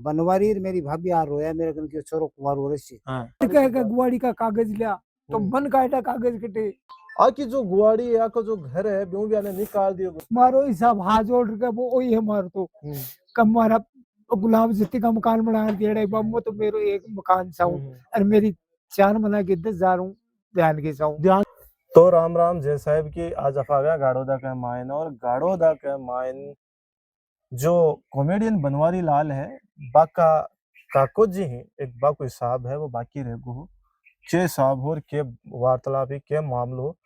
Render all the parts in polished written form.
बनवारी मेरी भाभी आ रोया मेरे कन के छोरो कुमार हो रही हाँ का गुवाड़ी का कागज लिया तो बन काटा कागज कटे आकी जो गुवाड़ी या को जो घर है ब्यों भी आने निकाल दियो। मारो हिसाब हाथ जोड़ के वो वही है मारो तो कम मारा गुलाब जितनी का मकान बना दिया बम्बो तो मेरो एक मकान चाहूँ और मेरी 4 महीना की 10,000 ध्यान के चाहूँ ध्यान। तो राम राम जय साहब की आज अफा गया गाड़ोदा का मायन और गाड़ोदा का मायन जो कॉमेडियन बनवारी लाल है बाका काको जी हैं एक बा कोई साहब है वो बाकी रह गो के साहब हो और के वार्तालाप ही के मामलो हो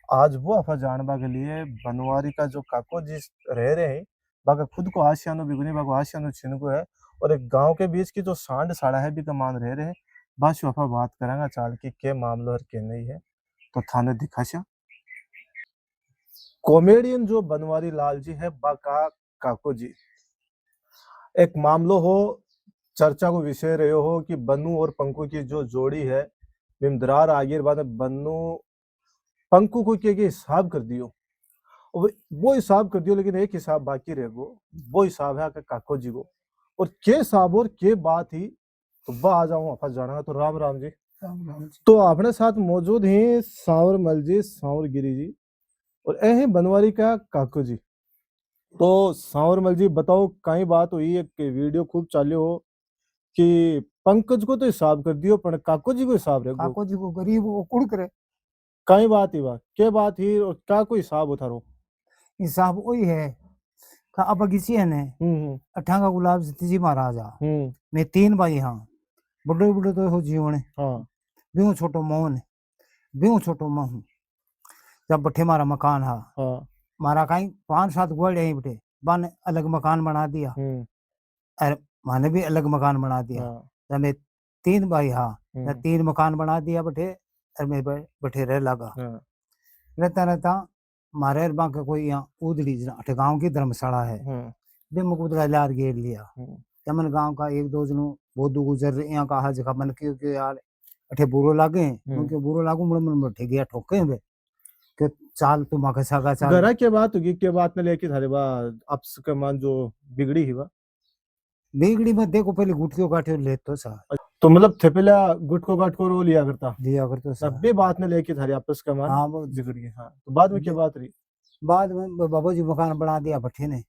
आज वो अफा जानबा के लिए बनवारी का जो काको जी रह रहे हैं बाका खुद को आशियानो बिगुनी बाको आशियानो छिनको है और एक गांव के बीच की जो सांड साड़ा है भी कमान रह रहे हैं बस अफा बात करेंगे चाल की के मामलो और के नहीं है तो थाने दिखाशा कॉमेडियन जो बनवारी लाल जी है बाका काको जी एक मामलो हो चर्चा को विषय रहे हो कि बन्नू और पंकु की जो जोड़ी है बिमदरार आगे बाद बन्नू पंकु को के हिसाब कर दियो वो हिसाब कर दियो लेकिन एक हिसाब बाकी रह गो वो हिसाब है काको जी को और के हिसाब और के बात ही तो वह आ जाऊं आपस जाना तो राम राम जी। तो अपने साथ मौजूद हैं सांवर मल जी सांवर गिरी जी और ए हैं बनवारी का काको जी। तो सांवर मल जी बताओ कई बात हुई है कि वीडियो खूब चाल्यो हो कि पंकज को तो हिसाब कर दियो पर काको जी को हिसाब रख काको जी को गरीब वो कुड़ करे कई बात ही बात के बात ही और क्या कोई हिसाब उतारो हिसाब वही है का अब किसी है ने अठांगा गुलाब जी महाराजा मैं 3 भाई हाँ बड़े बड़े तो हो जीवन हाँ बिहू छोटो मोहन बिहू छोटो महू जब बठे मारा मकान हा हाँ मारा कहीं 5-7 गुआड़े ही बठे बन अलग मकान बना दिया और माने भी अलग मकान बना दिया जब मैं 3 भाई हाँ 3 मकान बना दिया बठे और मैं बठे रह लगा रहता रहता मारे बांक कोई यहाँ उदड़ी अठे गांव की धर्मशाला है बे मुक उदड़ा लार गेर लिया जमन गांव का 1-2 जनों बोधू गुजर रहे यहाँ कहा जगह मन के यार अठे बुरो लागे क्योंकि बुरो लागू मन बैठे गया ठोके बे के चाल तू माके सागा चाल गरा के बात होगी के बात ने लेके थारे बा आपस के मान जो बिगड़ी ही बा बिगड़ी में देखो पहले गुटकियों काटे ले तो सा तो मतलब थे पहले गुट को काट को रो लिया करता सब बे बात ने लेके थारे आपस का मान हाँ वो बिगड़ी हाँ तो बाद में क्या बात रही बाद में बाबू जी मकान बना दिया भट्ठे ने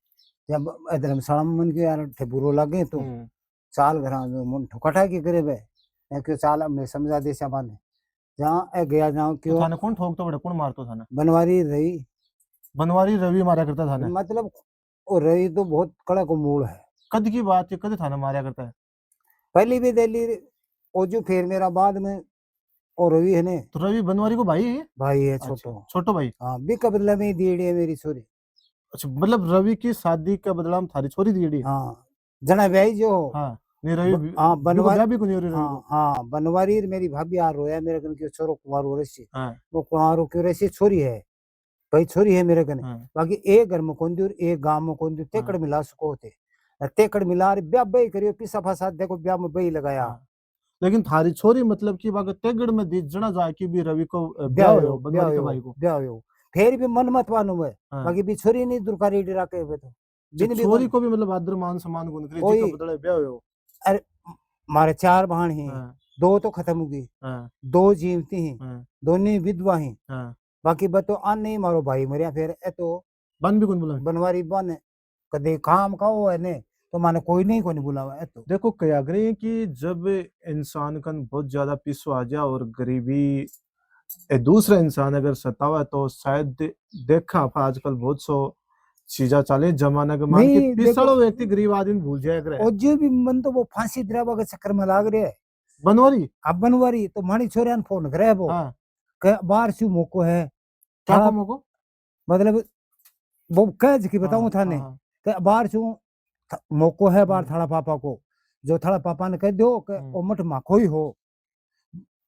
जब धर्मशाला में मन के यार ठे बुरो लगे तो चाल घर मन ठोकटा के करे बे क्यों चाल मैं समझा दे सामान जहाँ ए गया जाऊं क्यों तो थाने कौन ठोकतो बड़े कौन मारतो थाने बनवारी रवि मारा करता थाने मतलब वो रवि तो बहुत कड़ा को मूल है कद की बात है कद थाने मारा करता है पहली भी दिल्ली ओ जो फिर मेरा बाद में और रवि है ने तो रवि बनवारी को भाई है छोटो भाई हाँ बी का बदला में दीड़ी है मेरी छोरी अच्छा मतलब रवि की शादी का बदला में थारी छोरी दीड़ी हाँ जना भाई जो हाँ नहीं रवि हाँ बनवारी भी कोनी रवि हाँ बनवारी मेरी भाभी आ रोया मेरे कन के छोरो कुमार हो रही वो कुमार के रही छोरी है भाई छोरी है मेरे कने बाकी एक घर में कौन दी और एक गांव में कौन दी तेकड़ मिला सको थे तेकड़ मिला ब्याह बई करियो पिसा फसा देखो ब्याह में बई लगाया लेकिन थारी छोरी मतलब की बात तेगड़ में दी जना जाए कि भी रवि को ब्याह हो बनवारी के भाई को ब्याह हो फिर भी मन मत मानो है बाकी भी छोरी नहीं दुरकारी डरा के हुए तो जिन छोरी को भी मतलब आदर मान सम्मान गुण करे जी का बदले ब्याह हो अरे मारे 4 बहन हैं 2 तो खत्म हो गई 2 जीवती हैं दोनों विधवा हैं बाकी बतो आन नहीं मारो भाई मरिया फिर ए तो बन भी कौन बुला बनवारी बन कदे काम का हो है ने तो माने कोई नहीं कोई बुलावा है तो देखो क्या करे कि जब इंसान का बहुत ज्यादा पिसो आ जाए और गरीबी दूसरा इंसान अगर सतावा तो शायद देखा आजकल बहुत सो चीजा चले जमाना के मान के पिसड़ो व्यक्ति गरीब आदमी भूल जाए करे और जो भी मन तो वो फांसी दरावा के चक्कर में लाग रहे है बनवारी अब बनवारी तो मानी छोरियान फोन करे वो बाहर से मोको है क्या मोको मतलब वो कह की बताऊं थाने बाहर से मोको है बाहर थाड़ा पापा को जो थाड़ा पापा ने कह दो कि ओ मठ माखो ही हो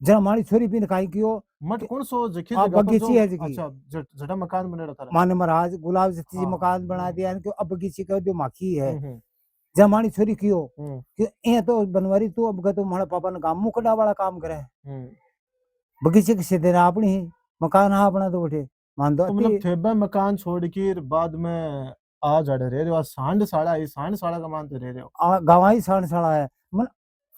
जरा मारी छोरी भी ने काई कियो मठ कौन सो जकी जगह बगीची है जकी अच्छा जड़ा मकान बनेड़ा था माने महाराज गुलाब जी मकान बना दिया इनको अब बगीची कह दो माखी है जरा मारी छोरी कियो कि ए तो बनवारी तू अब का तो मारा पापा ने काम मुकड़ा वाला काम करे बगीचे के सीधे अपनी मकान अपना तो बैठे मान दो तो मतलब थेबा मकान छोड़ के बाद में आ जाड़े रह रहे हो, सांड साड़ा है, सांड साड़ा का मानते रह रहे हो। गवाही सान साड़ा है मन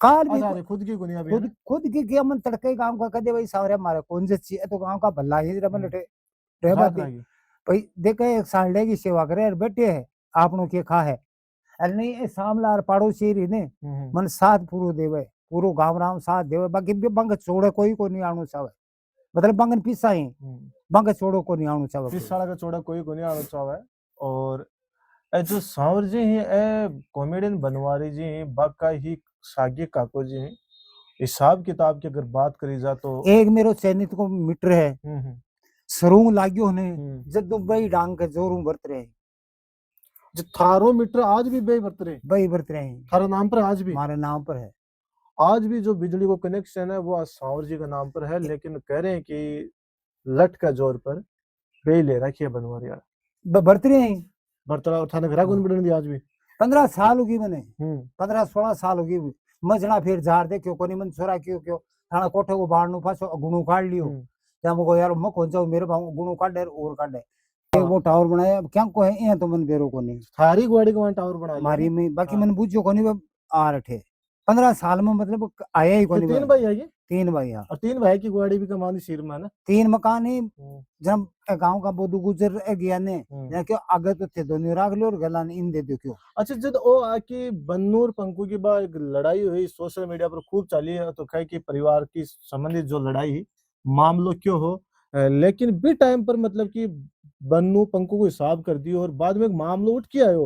कार भी अच्छा रे खुद की गुनिया भी है खुद ना? खुद की किया मन तड़के काम का कदे भाई सावरे मारे कौन से ची तो गांव का भला ही रमन रे रे रात बात रागी। भाई देखे एक सांडे की सेवा करे और बैठे है आपनों के खा है अरे नहीं ये सामला और पड़ोसी री ने मन साथ पूरो देवे पूरो गांव राम साथ देवे बाकी भी बंग छोड़े कोई को नहीं आणु चावे मतलब बंगन पिसा ही बंग छोड़ो को नहीं आणु चावे इस साड़ा का चौड़ा कोई गुनिया आना चाहे। और ए जो सांवर जी हैं ए कॉमेडियन बनवारी जी हैं बाका ही सागी काको जी हैं। हिसाब किताब की अगर बात करी जा तो एक मेरो चैनित को मीटर है सरूंग लाग्यो ने जब दुबई डांग के जोरू बरत रहे जो थारो मीटर आज भी बे बरत रहे, भाई बरत रहे हैं थारा नाम पर आज भी, हमारे नाम पर है आज भी जो बिजली को कनेक्शन है वो सांवर जी के नाम पर है, लेकिन कह रहे हैं कि लट का जोर पर बे ले रखी है बनवारी यार। बरत रहे हैं बर्तला उठाने घरा गुन बिड़न दी आज भी। 15 साल होगी मैंने 15-16 साल होगी मजना फिर जार दे क्यों कोनी मन छोरा क्यों क्यों थाना कोठे को बाहर नु पाछो गुणू काट लियो त्या मको यार म कौन जाओ मेरे भाऊ गुणू काट दे और काट दे एक वो टावर बनाया क्या को है ये तो मन बेरो को नहीं थारी ग्वाड़ी को वहां टावर बना लिया मारी में बाकी मन बुझो कोनी आ रठे 15 साल में मतलब आया ही तो कोनी तीन भाई है ये, 3 भाई हाँ और तीन भाई की ग्वाड़ी भी कमानी सिर में है ना। 3 मकान ही जब गांव का बोधु गुजर गया ने या क्यों आगे तो थे दोनों राख लो और गला इन दे दो क्यों अच्छा जब ओ आकी बन्नूर पंकु की बात एक लड़ाई हुई सोशल मीडिया पर खूब चली है तो कहे कि परिवार की संबंधित जो लड़ाई मामलो क्यों हो लेकिन भी टाइम पर मतलब कि बन्नू पंकु को हिसाब कर दियो और बाद में एक मामलो उठ के आयो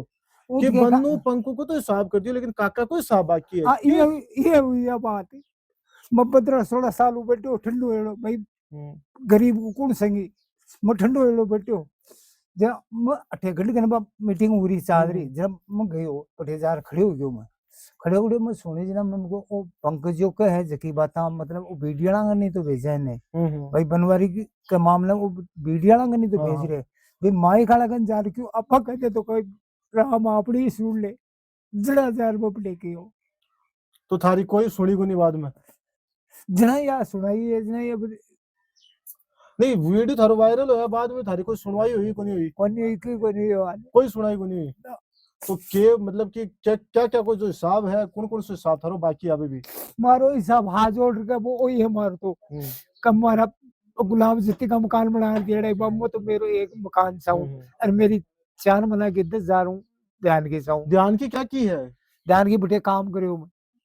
कि बन्नू पंकु को तो हिसाब कर दियो लेकिन काका को हिसाब बाकी है। ये हुई है बात मैं 15-16 साल बैठो ठंडो हेड़ो भाई गरीब को कौन संगी मैं ठंडो हेड़ो बैठो जब मैं अठे घंटे के मीटिंग हो रही चाल रही जब मैं गयो अठे जार खड़े हो गयो मैं खड़े हो मैं सोने जना मैं ओ पंकजो के है जकी बाता मतलब वो वीडियो नहीं तो भेजा ने भाई बनवारी के मामले वो वीडियो नहीं तो भेज रहे भाई माई खाला गन जार क्यों अपा कहते तो कोई राम अपनी सुन ले जड़ा जार बपले की हो तो थारी कोई सुनी को नहीं बाद में जना यार सुनाई है जना ये नहीं वीडियो थारो वायरल होया बाद में थारी कोई सुनवाई हुई को नहीं हुई कोई सुनाई को नहीं हुई तो के मतलब कि क्या क्या क्या कोई जो हिसाब है कौन कौन से हिसाब थारो बाकी अभी भी मारो हिसाब हाथ जोड़ के वो वही है मारो तो कम मारा गुलाम जितनी का मकान बना दिया बम्बो तो मेरो एक मकान चाहूं और मेरी 4 महीना की 10,000 ध्यान की चाहूं ध्यान की क्या की है ध्यान की बेटे काम करे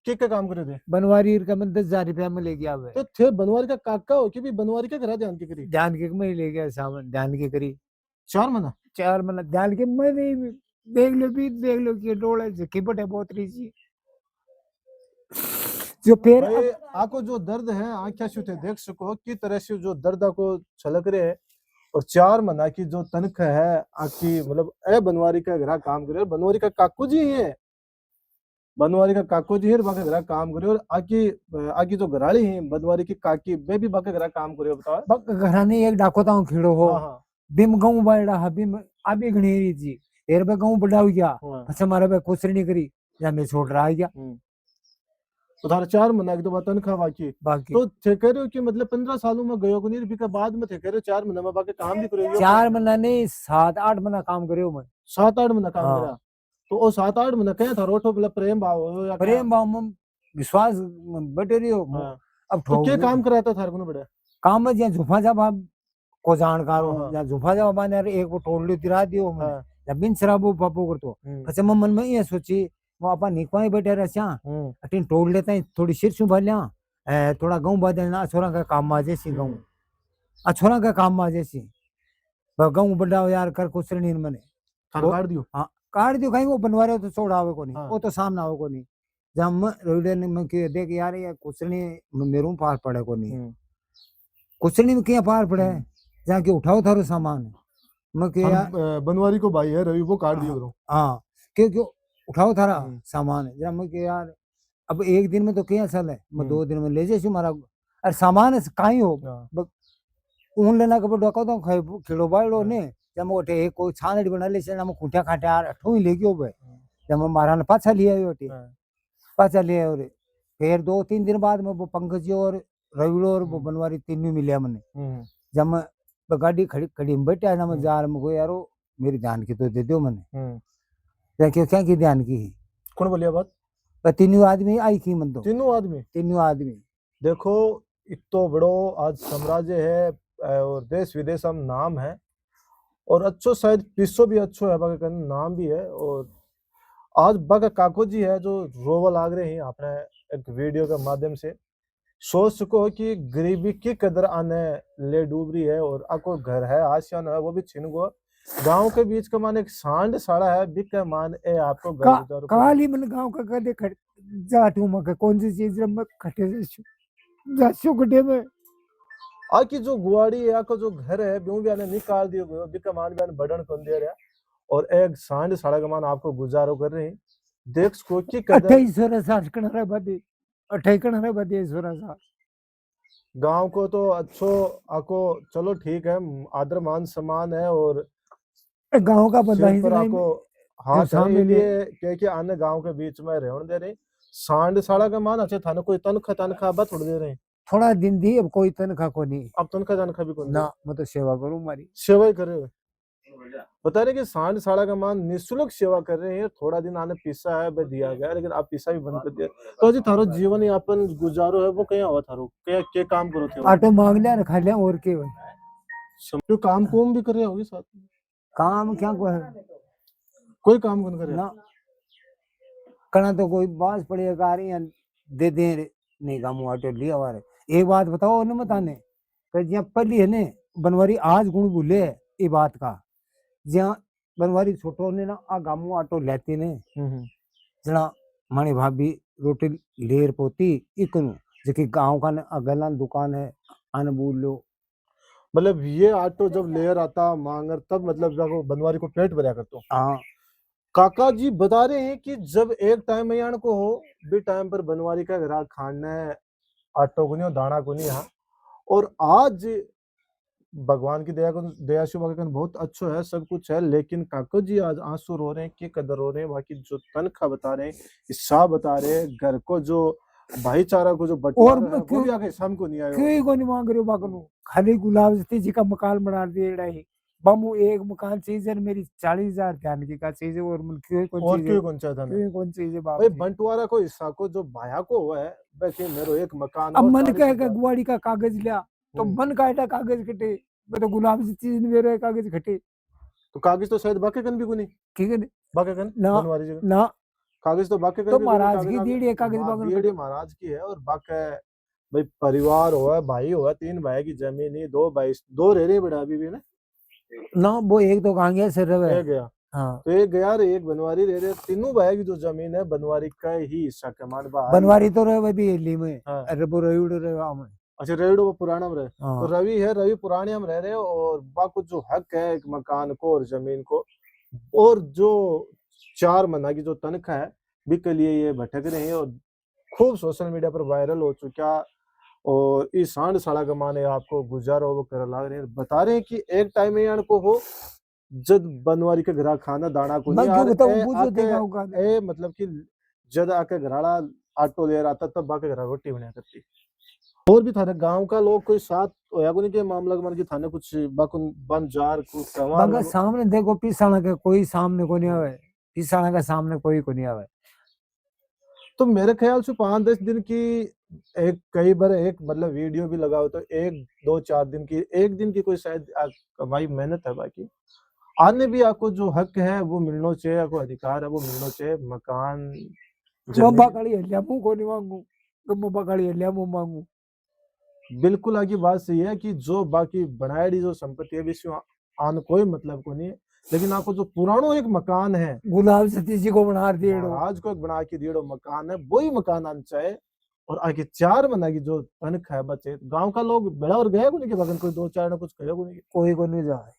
क्या काम करे थे बनवारी का मैं 10,000 रुपया में ले गया तो थे बनवारी का काका हो कि भी बनवारी का करा ध्यान की करी ध्यान के मैं ले गया सामान ध्यान की करी 4 महीना 4 महीना ध्यान के मैं नहीं देख लो कि डोले झकी बटे बहुत रही थी जो फिर आको जो दर्द है आंखें से देख सको की तरह से जो दर्द को छलक रहे है और 4 महीना की जो तनख्वाह है आकी मतलब ए बनवारी का घर काम करे बनवारी का काकू जी है बनवारी का काकू जी है बाकी घर काम करे और आकी जो घराली है बनवारी की काकी वे भी बाकी घर काम करे बताओ घराने एक डाकोता हूं खीड़ो हो बिम गांव बायड़ा बिम आबे घणेरी जी एर बे गांव बड़ा हो गया अच्छा मारे बे कुसरनी करी या मैं छोड़ रहा है क्या तो थारा 4 महीना की तो तनख्वाह बाकी तो थे कह रहे हो कि मतलब 15 सालों में गयो को नहीं भी का बाद में थे कह रहे हो 4 महीना में बाकी काम भी करो 4 महीना नहीं 7-8 महीना काम करियो मैं 7-8 महीना काम करा तो ओ 7-8 महीना कहे था रोटो मतलब प्रेम भाव हो या प्रेम भाव में विश्वास बैठे रहियो अब तो क्या काम कराता था को बड़ा काम में जहां झुफा जा को जानकार हो या झुफा जा बाबा ने एक वो टोल ली तिरा दियो मैं या बिन शराबो पापो करतो अच्छा मन में ये सोची वो आपा निकवाई बैठे रहे छा अटिन टोल लेता है थोड़ी सिर सुभा लिया थोड़ा गांव बदलना छोरा का काम में जैसी गांव छोरा का काम में जैसी गांव बड़ा यार कर कुसरनी मने काट दियो हां काट दियो कहीं वो बनवारे तो छोड़ावे को नहीं वो तो सामने आवे को नहीं जब मैं रोडे ने मैं के देख यार ये कुसरनी मेरू पार पड़े को नहीं कुसरनी में क्या पार पड़े जहां के उठाओ थारो सामान मैं के यार बनवारी को भाई है रवि वो काट दियो करो हां क्यों उठाओ थारा सामान जरा मैं के यार अब एक दिन में तो क्या चल है मैं 2 दिन में ले जाइए मारा अरे सामान काई हो ऊन लेना के डोका तो खिलो बाड़ो ने जब मैं एक कोई छानड़ी बना ले से मैं खुंटिया खाटे यार अठो ही ले गयो बे जब मैं मारा ने पाछा लिया ओटी पाछा लिया और फिर 2-3 दिन बाद में वो पंकज और रविड़ो और वो बनवारी तीनों मिले मने जब मैं गाड़ी खड़ी में बैठा ना मैं जार में यारो मेरी ध्यान की तो दे दो मैंने क्यों क्या की ध्यान की कौन बोलिया बात? तीनों आदमी आई की मन तो तीनों आदमी देखो, एक तो बड़ो आज साम्राज्य है और देश विदेश हम नाम है और अच्छो शायद पिस्सो भी अच्छो है बाकी नाम भी है। और आज बाका काको जी है जो रोवा लाग रहे हैं अपने एक वीडियो के माध्यम से सोच सको कि गरीबी की कदर आने ले डूब रही है और आपको घर है आसियान है वो भी छिन गो। गांव के बीच का मान एक सांड साड़ा है बिक के मान ए आपको घर काली मन गांव का कदे जाटू मके कौन सी चीज में खटे जासु गड्ढे में आकी जो गुआड़ी है आको जो घर है ब्यूं भी आने निकाल दियो गयो बिक के मान भी आने बड़न कौन दे रहा और एक सांड साड़ा का मान आपको गुजारो कर रहे हैं। देख सको कि कदर 28 साल कणरे बदी 28 कणरे बदी 28 साल गांव को तो अच्छो आको चलो ठीक है आदर मान सम्मान है और गांव का बंदा ही पर आको हाँ सामने लिए के आने गांव के बीच में रहने दे रहे सांड साड़ा का मान अच्छे थाने कोई तनखा बा थोड़ी दे रहे थोड़ा दिन दी अब कोई तनखा को नहीं अब तनखा भी कौन ना मैं तो सेवा करूं मारी सेवा ही कर रहे हो बता रहे कि सांड साड़ा का मान निःशुल्क सेवा कर रहे हैं थोड़ा दिन आने पिसा है बे दिया गया लेकिन आप पिसा भी बंद कर दिया तो जी थारो जीवन यापन गुजारो है वो क्या हुआ थारो क्या काम करो थे ऑटो मांग लिया खा लिया और के तो काम कुम भी कर रहे होगे साथ में काम क्या को है कोई काम कौन करे ना कना तो कोई बास पड़ेगा आ रही दे दे नहीं काम ऑटो लिया वारे एक बात बताओ न बताने जहाँ पहली है ने बनवारी आज गुण भूले ये बात का जहाँ बनवारी छोटो ने ना आ गामू ऑटो लेते ने जना मानी भाभी रोटी लेर पोती इकनु जेकी गांव का अगला दुकान है अन बोल लो मतलब ये ऑटो जब लेयर आता मांगर तब मतलब बनवारी को पेट भरा करते हाँ काका जी बता रहे हैं कि जब एक टाइम में को हो भी टाइम पर बनवारी का ग्राहक खाना ऑटो को नहीं हो दाना को नहीं यहाँ और आज भगवान की दया से बहुत अच्छा है सब कुछ है लेकिन काका जी आज आंसू रो रहे हैं कि कदर रो रहे हैं बाकी जो तनख्वाह बता रहे हैं हिस्सा बता रहे हैं घर को जो भाईचारा को जो बंटवारा है वो भी आगे शाम को नहीं आया क्यों को नहीं मांग रहे हो बागनु खाली गुलाब जी का मकान बना दिए बमू एक मकान चाहिए मेरी 40,000 ध्यान की का चाहिए और क्यों कौन चाहता क्यों कौन चाहिए भाई बंटवारा को हिस्सा को जो भाया को हुआ है वैसे मेरे एक मकान अब मन कहेगा गुआड़ी का कागज लिया तो मन काटा कागज कटे मैं तो गुलाब जी चीज मेरे कागज कटे तो कागज तो शायद बाके कन भी को नहीं ठीक है बाके कन बनवारी जगह ना कागज तो बाके कन तो महाराज की दीड़ी कागज बागन महाराज की है और बाके भाई परिवार हुआ भाई हुआ 3 भाई की जमीन ही 2 भाई 2 रह रहे बड़ा अभी भी ना वो एक तो कहां गया सर रहे गया हाँ तो एक गया एक बनवारी रह रहे तीनों भाई की जो जमीन है बनवारी का ही हिस्सा कमान बनवारी तो रहे भी हिली में अरे वो रविड़ रहे में अच्छा रविड़ वो पुराना में रहे तो रवि है रवि पुराने हम रह रहे और बाकी जो हक है एक मकान को और जमीन को और जो 4 महीना की जो तनख्वाह है भी के लिए ये भटक रहे हैं और खूब सोशल मीडिया पर वायरल हो चुका और इस सांड साड़ा का माने आपको गुजारो वो कर लग रहे हैं बता रहे हैं कि एक टाइम में को हो जब बनवारी के घर खाना दाना को नहीं मतलब कि जब आके घराड़ा ऑटो ले रहा था तब बाके घर रोटी बना करती और भी थाने गांव का लोग कोई साथ होया को नहीं के मामला के मन की थाने कुछ बाकुन बन जार कुछ सवाल सामने देखो पिसाना के कोई सामने को नहीं आवे पिसाना के सामने कोई को नहीं आवे तो मेरे ख्याल से 5-10 दिन की एक कई बार एक मतलब वीडियो भी लगाओ तो 1-2-4 दिन की एक दिन की कोई शायद कमाई मेहनत है बाकी आने भी आपको जो हक है वो मिलना चाहिए आपको अधिकार है वो मिलना चाहिए मकान को नहीं मांगू मांगू बिल्कुल आगे बात सही है कि जो बाकी बनाएड़ी जो संपत्ति है विश्व आन कोई मतलब को नहीं है लेकिन आपको जो पुरानो एक मकान है गुलाब सतीश जी को बना दिए आज को एक बना के दिए मकान है वही मकान आना चाहे और आगे 4 महीना की जो तनख्वाह है बचे गांव का लोग बेड़ा और गया को नहीं कि बगन कोई 2-4 ने कुछ कहे को नहीं कोई को नहीं जाए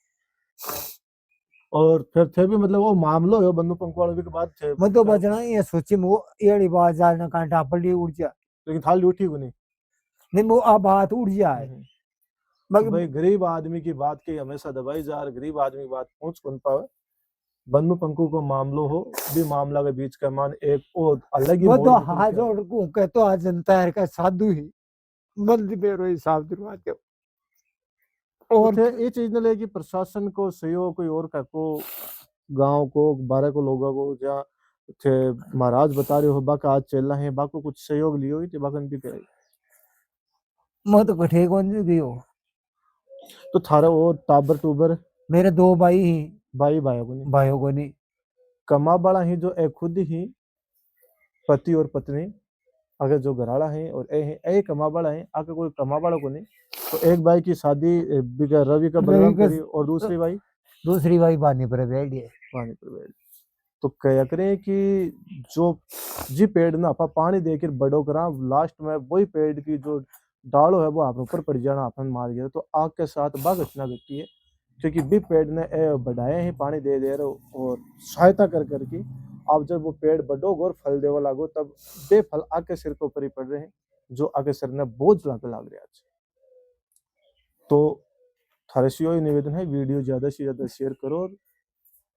और फिर थे भी मतलब वो मामलो है बंदू पंखवाड़े के बाद थे मैं तो बचना ये सोची वो एड़ी बात जाना कांटा पड़ी उड़ जा लेकिन थाली उठी को नहीं वो अब बात उड़ जाए भाई गरीब आदमी की बात की हमेशा दबाई जा रही गरीब आदमी की बात पहुंच कौन पावे बन्नू पंकु को मामलो हो भी मामला के बीच का मान एक और अलग ही वो तो हाथ जोड़ को कह तो आज जनता है का साधु ही मंदी बेरो हिसाब दिलवाते और थे ये चीज ने लेके प्रशासन को सहयोग कोई और को गांव को बारह को लोगों को जहाँ थे महाराज बता रहे हो बाका आज चलना है बाको कुछ सहयोग लियो ही बाकन भी करे मैं तो कठे कौन जी गयो। तो थारा और टाबर टूबर मेरे 2 भाई ही, भाई भाइयों को नहीं भाइयों को नहीं। कमा बड़ा ही जो ए खुद ही पति और पत्नी अगर जो घराड़ा है और ए कमा बड़ा है अगर कोई कमा बड़ा को नहीं तो एक भाई की शादी रवि का बलराम करी और दूसरी भाई बानी पर बैठ है। पानी पर बैठ तो कह करे कि जो जी पेड़ ना आपा पानी देकर बड़ो करा लास्ट में वही पेड़ की जो डालो है वो आप ऊपर पड़ जाना अपन मार गया तो आग के साथ बाघ घटना घटती है क्योंकि भी पेड़ ने बढ़ाए ही पानी दे रहे और सहायता कर करके अब जब वो पेड़ बढ़ो और फल देवा लागो तब बेफल आके सिर के ऊपर ही पड़ रहे हैं जो आगे सिर ने बोझ लाग रहे आज। तो थारे से यही निवेदन है वीडियो ज्यादा से ज्यादा शेयर करो और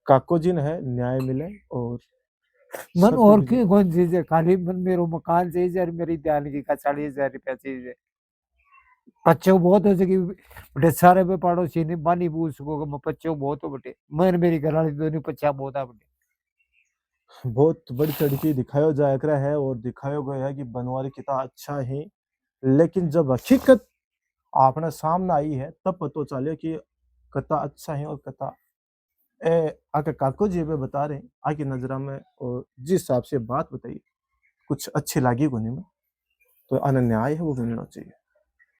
काको जी है न्याय मिले और मन और की कौन चीज है खाली मन मेरो मकान चाहिए और मेरी ध्यान की का 40,000 रुपया चाहिए। बच्चे बहुत हो सके बटे सारे पे पड़ोसी ने बानी पूछ सको बच्चे बहुत हो बटे मैं मेरी घरवाली दोनों बच्चा बहुत आ बटे बहुत बड़ी चढ़ी दिखाया जाया है और दिखाया गया है कि बनवारी कितना अच्छा है लेकिन जब हकीकत आपने सामने आई है तब पता चले कि कता अच्छा है और कता आके काको जी पे बता रहे हैं आके नजरा में और जिस हिसाब से बात बताई कुछ अच्छी लगी को नहीं में तो अन्याय है वो मिलना चाहिए।